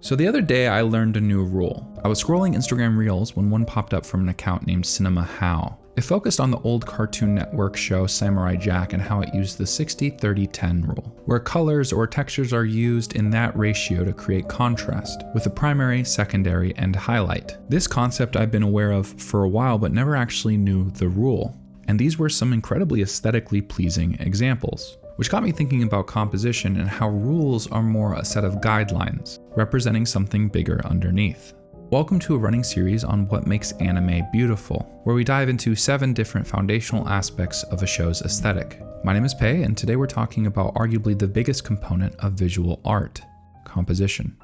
So the other day I learned a new rule. I was scrolling Instagram Reels when one popped up from an account named Cinema How. It focused on the old Cartoon Network show Samurai Jack and how it used the 60-30-10 rule, where colors or textures are used in that ratio to create contrast, with a primary, secondary, and highlight. This concept I've been aware of for a while but never actually knew the rule, and these were some incredibly aesthetically pleasing examples. Which got me thinking about composition and how rules are more a set of guidelines, representing something bigger underneath. Welcome to a running series on what makes anime beautiful, where we dive into 7 different foundational aspects of a show's aesthetic. My name is Pei, and today we're talking about arguably the biggest component of visual art, composition.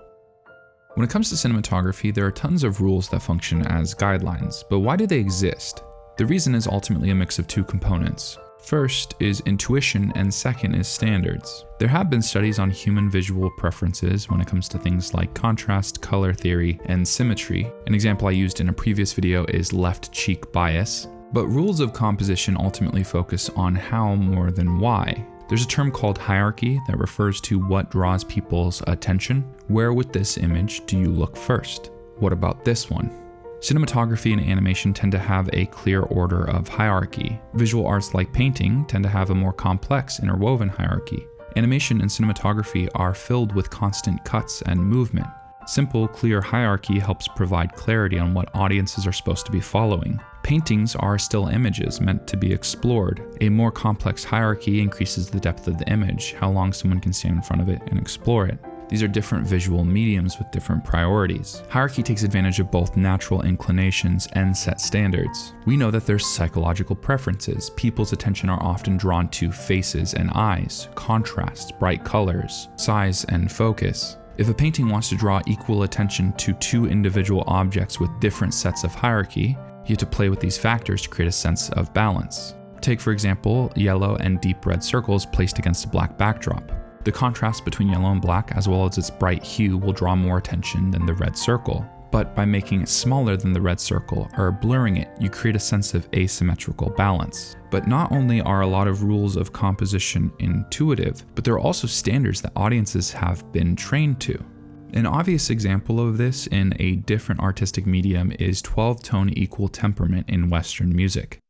When it comes to cinematography, there are tons of rules that function as guidelines, but why do they exist? The reason is ultimately a mix of 2 components. First is intuition and second is standards. There have been studies on human visual preferences when it comes to things like contrast, color theory, and symmetry. An example I used in a previous video is left cheek bias. But rules of composition ultimately focus on how more than why. There's a term called hierarchy that refers to what draws people's attention. Where with this image do you look first? What about this one? Cinematography and animation tend to have a clear order of hierarchy. Visual arts like painting tend to have a more complex interwoven hierarchy. Animation and cinematography are filled with constant cuts and movement. Simple, clear hierarchy helps provide clarity on what audiences are supposed to be following. Paintings are still images meant to be explored. A more complex hierarchy increases the depth of the image, how long someone can stand in front of it and explore it. These are different visual mediums with different priorities. Hierarchy takes advantage of both natural inclinations and set standards. We know that there's psychological preferences. People's attention are often drawn to faces and eyes, contrasts, bright colors, size, and focus. If a painting wants to draw equal attention to 2 individual objects with different sets of hierarchy, you have to play with these factors to create a sense of balance. Take, for example, yellow and deep red circles placed against a black backdrop. The contrast between yellow and black, as well as its bright hue, will draw more attention than the red circle. But by making it smaller than the red circle, or blurring it, you create a sense of asymmetrical balance. But not only are a lot of rules of composition intuitive, but there are also standards that audiences have been trained to. An obvious example of this in a different artistic medium is 12-tone equal temperament in Western music.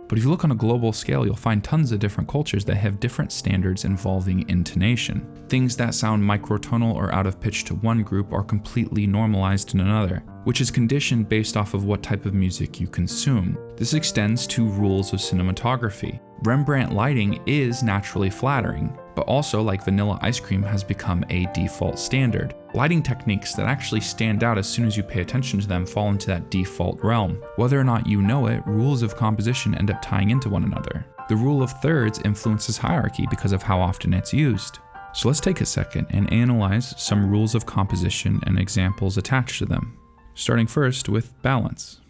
But if you look on a global scale, you'll find tons of different cultures that have different standards involving intonation. Things that sound microtonal or out of pitch to one group are completely normalized in another, which is conditioned based off of what type of music you consume. This extends to rules of cinematography. Rembrandt lighting is naturally flattering, but also, like vanilla ice cream, has become a default standard. Lighting techniques that actually stand out as soon as you pay attention to them fall into that default realm. Whether or not you know it, rules of composition end up tying into one another. The rule of thirds influences hierarchy because of how often it's used. So let's take a second and analyze some rules of composition and examples attached to them. Starting first with balance.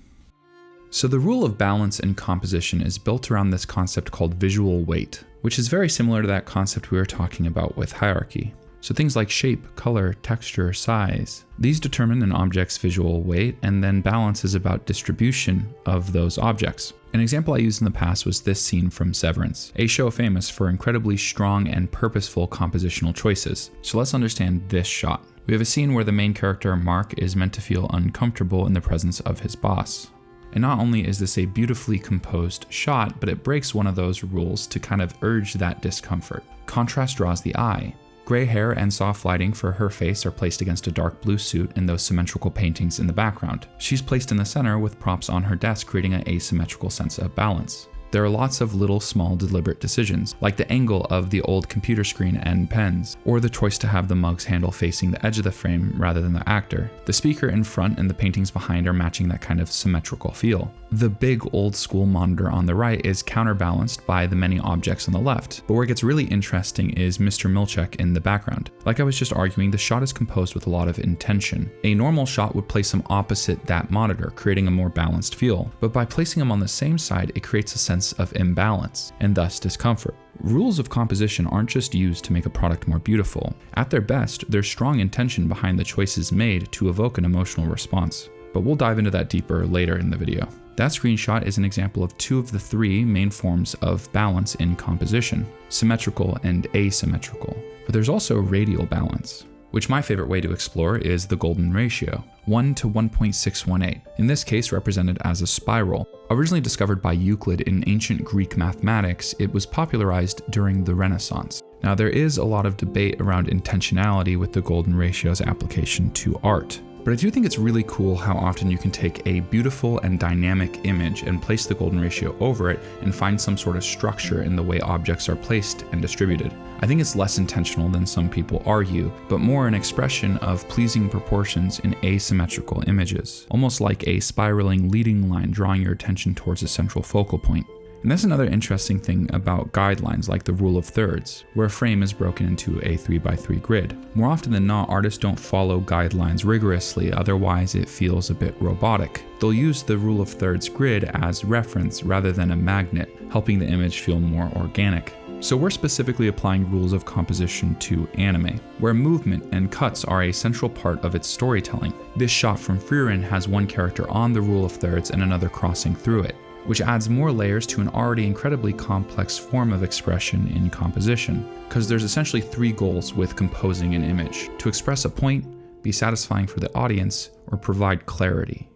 So the rule of balance in composition is built around this concept called visual weight, which is very similar to that concept we were talking about with hierarchy. So things like shape, color, texture, size, these determine an object's visual weight, and then balance is about distribution of those objects. An example I used in the past was this scene from Severance, a show famous for incredibly strong and purposeful compositional choices. So let's understand this shot. We have a scene where the main character, Mark, is meant to feel uncomfortable in the presence of his boss. And not only is this a beautifully composed shot, but it breaks one of those rules to kind of urge that discomfort. Contrast draws the eye. Gray hair and soft lighting for her face are placed against a dark blue suit in those symmetrical paintings in the background. She's placed in the center with props on her desk, creating an asymmetrical sense of balance. There are lots of little small deliberate decisions, like the angle of the old computer screen and pens, or the choice to have the mug's handle facing the edge of the frame rather than the actor. The speaker in front and the paintings behind are matching that kind of symmetrical feel. The big old school monitor on the right is counterbalanced by the many objects on the left, but where it gets really interesting is Mr. Milchek in the background. Like I was just arguing, the shot is composed with a lot of intention. A normal shot would place him opposite that monitor, creating a more balanced feel, but by placing him on the same side, it creates a sense of imbalance, and thus discomfort. Rules of composition aren't just used to make a product more beautiful. At their best, there's strong intention behind the choices made to evoke an emotional response. But we'll dive into that deeper later in the video. That screenshot is an example of 2 of the 3 main forms of balance in composition, symmetrical and asymmetrical. But there's also radial balance. which my favorite way to explore is the golden ratio, 1 to 1.618, in this case represented as a spiral. Originally discovered by Euclid in ancient Greek mathematics, it was popularized during the Renaissance. Now, there is a lot of debate around intentionality with the golden ratio's application to art. But I do think it's really cool how often you can take a beautiful and dynamic image and place the golden ratio over it and find some sort of structure in the way objects are placed and distributed. I think it's less intentional than some people argue, but more an expression of pleasing proportions in asymmetrical images, almost like a spiraling leading line drawing your attention towards a central focal point. And that's another interesting thing about guidelines like the rule of thirds, where a frame is broken into a 3x3 grid. More often than not, artists don't follow guidelines rigorously, otherwise it feels a bit robotic. They'll use the rule of thirds grid as reference rather than a magnet, helping the image feel more organic. So we're specifically applying rules of composition to anime, where movement and cuts are a central part of its storytelling. This shot from Frieren has one character on the rule of thirds and another crossing through it, which adds more layers to an already incredibly complex form of expression in composition. Because there's essentially three goals with composing an image: to express a point, be satisfying for the audience, or provide clarity.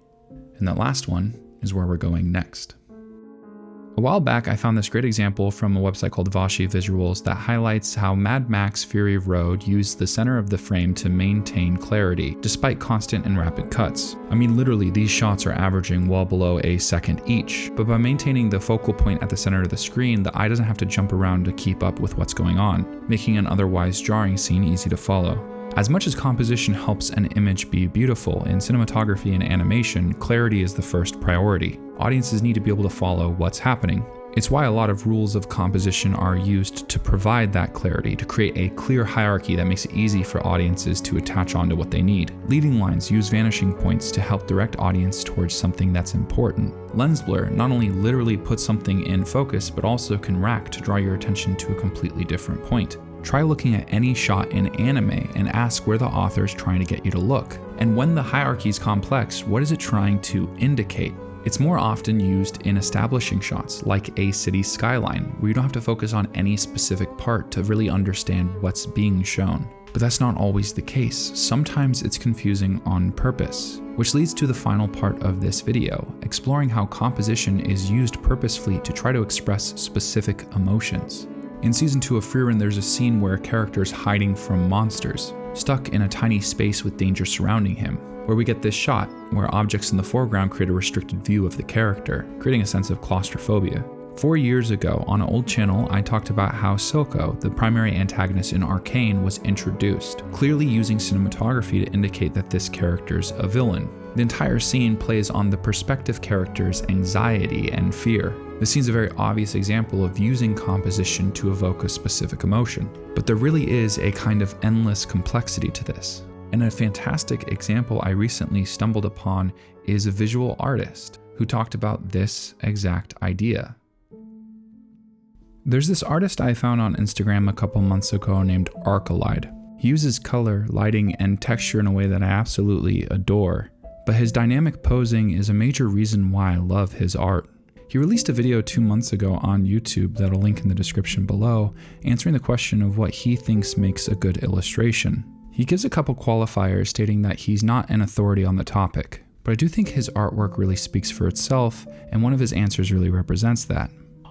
And that last one is where we're going next. A while back, I found this great example from a website called Vashi Visuals that highlights how Mad Max Fury Road used the center of the frame to maintain clarity, despite constant and rapid cuts. I mean, literally, these shots are averaging well below a second each, but by maintaining the focal point at the center of the screen, the eye doesn't have to jump around to keep up with what's going on, making an otherwise jarring scene easy to follow. As much as composition helps an image be beautiful, in cinematography and animation, clarity is the first priority. Audiences need to be able to follow what's happening. It's why a lot of rules of composition are used to provide that clarity, to create a clear hierarchy that makes it easy for audiences to attach onto what they need. Leading lines use vanishing points to help direct audience towards something that's important. Lens blur not only literally puts something in focus, but also can rack to draw your attention to a completely different point. Try looking at any shot in anime and ask where the author is trying to get you to look. And when the hierarchy is complex, what is it trying to indicate? It's more often used in establishing shots, like a city skyline, where you don't have to focus on any specific part to really understand what's being shown. But that's not always the case. Sometimes it's confusing on purpose, which leads to the final part of this video, exploring how composition is used purposefully to try to express specific emotions. In Season 2 of Frieren, there's a scene where a character is hiding from monsters, stuck in a tiny space with danger surrounding him, where we get this shot where objects in the foreground create a restricted view of the character, creating a sense of claustrophobia. 4 years ago, on an old channel, I talked about how Silco, the primary antagonist in Arcane, was introduced, clearly using cinematography to indicate that this character's a villain. The entire scene plays on the perspective character's anxiety and fear. This scene's a very obvious example of using composition to evoke a specific emotion, but there really is a kind of endless complexity to this. And a fantastic example I recently stumbled upon is a visual artist who talked about this exact idea. There's this artist I found on Instagram a couple months ago named Arcolide. He uses color, lighting, and texture in a way that I absolutely adore, but his dynamic posing is a major reason why I love his art. He released a video 2 months ago on YouTube that I'll link in the description below, answering the question of what he thinks makes a good illustration. He gives a couple qualifiers stating that he's not an authority on the topic, but I do think his artwork really speaks for itself, and one of his answers really represents that.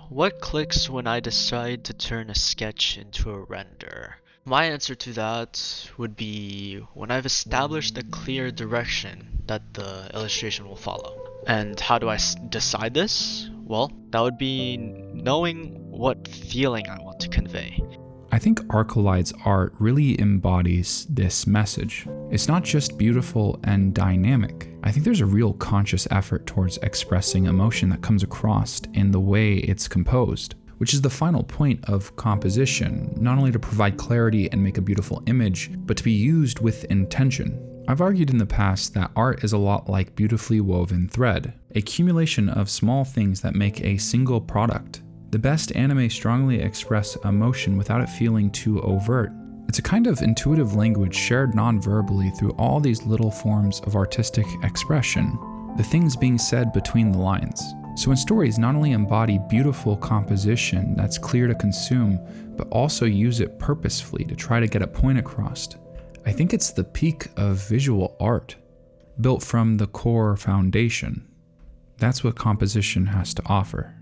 What clicks when I decide to turn a sketch into a render? My answer to that would be when I've established a clear direction that the illustration will follow. And how do I decide this? Well, that would be knowing what feeling I want to convey. I think Arcolide's art really embodies this message. It's not just beautiful and dynamic. I think there's a real conscious effort towards expressing emotion that comes across in the way it's composed, which is the final point of composition, not only to provide clarity and make a beautiful image, but to be used with intention. I've argued in the past that art is a lot like beautifully woven thread, a accumulation of small things that make a single product. The best anime strongly express emotion without it feeling too overt. It's a kind of intuitive language shared non-verbally through all these little forms of artistic expression, the things being said between the lines. So when stories not only embody beautiful composition that's clear to consume, but also use it purposefully to try to get a point across, I think it's the peak of visual art, built from the core foundation. That's what composition has to offer.